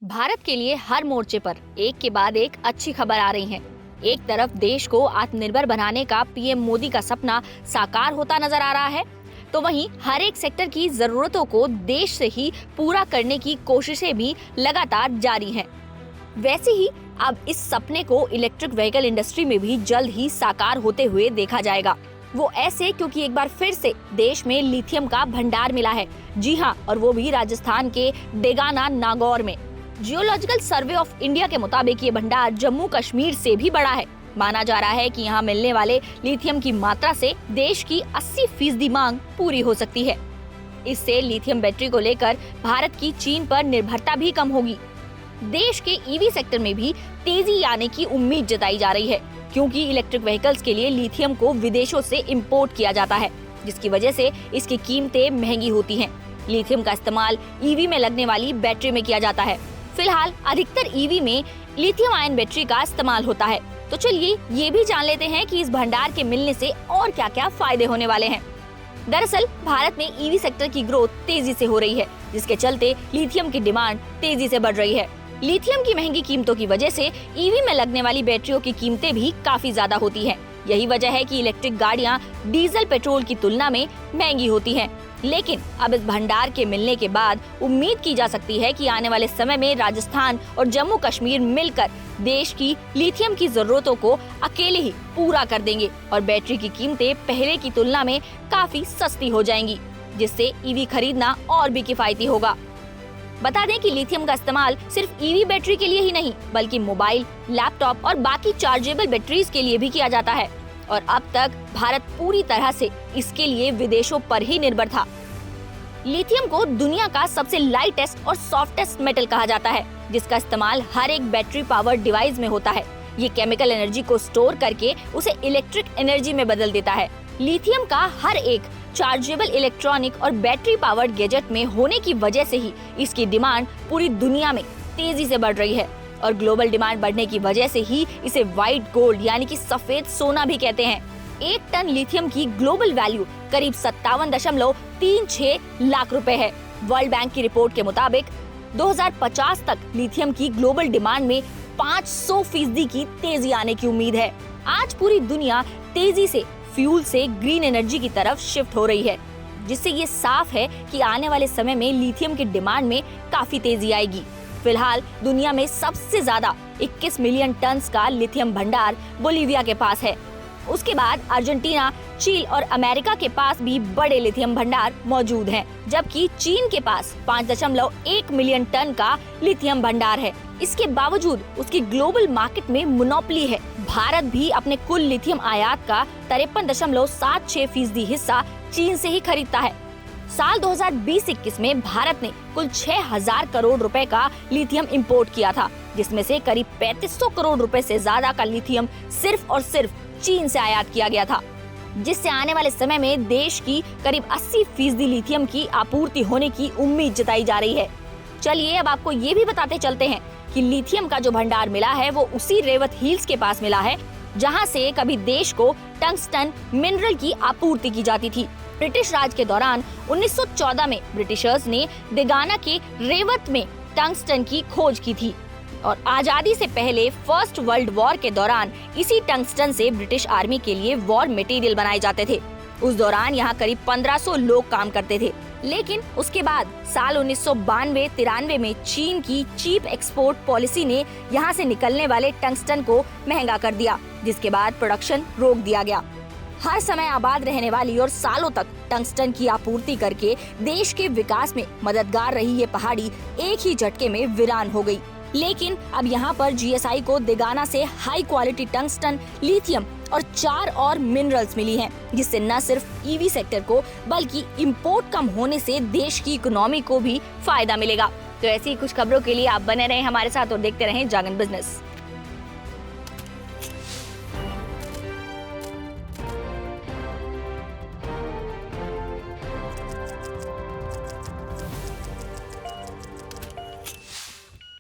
भारत के लिए हर मोर्चे पर एक के बाद एक अच्छी खबर आ रही है। एक तरफ देश को आत्मनिर्भर बनाने का पीएम मोदी का सपना साकार होता नजर आ रहा है, तो वहीं हर एक सेक्टर की जरूरतों को देश से ही पूरा करने की कोशिशें भी लगातार जारी हैं। वैसे ही अब इस सपने को इलेक्ट्रिक व्हीकल इंडस्ट्री में भी जल्द ही साकार होते हुए देखा जाएगा। वो ऐसे क्योंकि एक बार फिर से देश में लिथियम का भंडार मिला है। जी हाँ, और वो भी राजस्थान के डेगाना नागौर में। जियोलॉजिकल सर्वे ऑफ इंडिया के मुताबिक ये भंडार जम्मू कश्मीर से भी बड़ा है। माना जा रहा है कि यहाँ मिलने वाले लिथियम की मात्रा से देश की 80% मांग पूरी हो सकती है। इससे लिथियम बैटरी को लेकर भारत की चीन पर निर्भरता भी कम होगी। देश के ईवी सेक्टर में भी तेजी आने की उम्मीद जताई जा रही है, क्योंकि इलेक्ट्रिक व्हीकल्स के लिए लिथियम को विदेशों से इंपोर्ट किया जाता है, जिसकी वजह से इसकी कीमतें महंगी होती हैं। लिथियम का इस्तेमाल ईवी में लगने वाली बैटरी में किया जाता है। फिलहाल अधिकतर ईवी में लिथियम आयन बैटरी का इस्तेमाल होता है। तो चलिए ये भी जान लेते हैं कि इस भंडार के मिलने से और क्या-क्या फायदे होने वाले हैं। दरअसल भारत में ईवी सेक्टर की ग्रोथ तेजी से हो रही है, जिसके चलते लिथियम की डिमांड तेजी से बढ़ रही है। लिथियम की महंगी कीमतों की वजह से ईवी में लगने वाली बैटरियों की कीमतें भी काफी ज्यादा होती हैं। यही वजह है कि इलेक्ट्रिक गाड़ियां डीजल पेट्रोल की तुलना में महंगी होती हैं। लेकिन अब इस भंडार के मिलने के बाद उम्मीद की जा सकती है कि आने वाले समय में राजस्थान और जम्मू कश्मीर मिलकर देश की लिथियम की जरूरतों को अकेले ही पूरा कर देंगे और बैटरी की कीमतें पहले की तुलना में काफी सस्ती हो जाएंगी, जिससे ईवी खरीदना और भी किफायती होगा। बता दें कि लिथियम का इस्तेमाल सिर्फ ईवी बैटरी के लिए ही नहीं, बल्कि मोबाइल, लैपटॉप और बाकी चार्जेबल बैटरीज के लिए भी किया जाता है। और अब तक भारत पूरी तरह से इसके लिए विदेशों पर ही निर्भर था। लिथियम को दुनिया का सबसे लाइटेस्ट और सॉफ्टेस्ट मेटल कहा जाता है, जिसका इस्तेमाल हर एक बैटरी पावर्ड डिवाइस में होता है। ये केमिकल एनर्जी को स्टोर करके उसे इलेक्ट्रिक एनर्जी में बदल देता है। लिथियम का हर एक चार्जेबल इलेक्ट्रॉनिक और बैटरी पावर्ड गैजेट में होने की वजह से ही इसकी डिमांड पूरी दुनिया में तेजी से बढ़ रही है। और ग्लोबल डिमांड बढ़ने की वजह से ही इसे व्हाइट गोल्ड यानी कि सफेद सोना भी कहते हैं। 1 टन लिथियम की ग्लोबल वैल्यू करीब 57.36 लाख रुपए है। वर्ल्ड बैंक की रिपोर्ट के मुताबिक 2050 तक लिथियम की ग्लोबल डिमांड में 500% की तेजी आने की उम्मीद है। आज पूरी दुनिया तेजी से फ्यूल से ग्रीन एनर्जी की तरफ शिफ्ट हो रही है, जिससे ये साफ है कि आने वाले समय में लिथियम की डिमांड में काफी तेजी आएगी। फिलहाल दुनिया में सबसे ज्यादा 21 मिलियन टन का लिथियम भंडार बोलीविया के पास है। उसके बाद अर्जेंटीना, चीन और अमेरिका के पास भी बड़े लिथियम भंडार मौजूद हैं, जबकि चीन के पास 5.1 मिलियन टन का लिथियम भंडार है। इसके बावजूद उसकी ग्लोबल मार्केट में मोनोपोली है। भारत भी अपने कुल लिथियम आयात का 53.76% हिस्सा चीन से ही खरीदता है। साल 2020-21 में भारत ने कुल 6000 करोड़ रुपए का लिथियम इंपोर्ट किया था, जिसमें से करीब 3500 करोड़ रुपए से ज्यादा का लिथियम सिर्फ और सिर्फ चीन से आयात किया गया था, जिससे आने वाले समय में देश की करीब 80% लिथियम की आपूर्ति होने की उम्मीद जताई जा रही है। चलिए अब आपको ये भी बताते चलते हैं कि लिथियम का जो भंडार मिला है वो उसी रेवत हिल्स के पास मिला है, जहाँ से कभी देश को टंगस्टन मिनरल की आपूर्ति की जाती थी। ब्रिटिश राज के दौरान 1914 में ब्रिटिशर्स ने डेगाना के रेवत में टंगस्टन की खोज की थी और आजादी से पहले फर्स्ट वर्ल्ड वॉर के दौरान इसी टंगस्टन से ब्रिटिश आर्मी के लिए वॉर मटेरियल बनाए जाते थे। उस दौरान यहाँ करीब 1500 लोग काम करते थे, लेकिन उसके बाद साल 1992-93 में चीन की चीप एक्सपोर्ट पॉलिसी ने यहाँ से निकलने वाले टंगस्टन को महंगा कर दिया, जिसके बाद प्रोडक्शन रोक दिया गया। हर समय आबाद रहने वाली और सालों तक टंगस्टन की आपूर्ति करके देश के विकास में मददगार रही ये पहाड़ी एक ही झटके में वीरान हो गई। लेकिन अब यहाँ पर जीएसआई को डेगाना से हाई क्वालिटी टंगस्टन, लिथियम और 4 और मिनरल्स मिली हैं, जिससे न सिर्फ ईवी सेक्टर को बल्कि इंपोर्ट कम होने से देश की इकोनॉमी को भी फायदा मिलेगा। तो ऐसी कुछ खबरों के लिए आप बने रहें हमारे साथ और देखते रहें जागरण बिजनेस।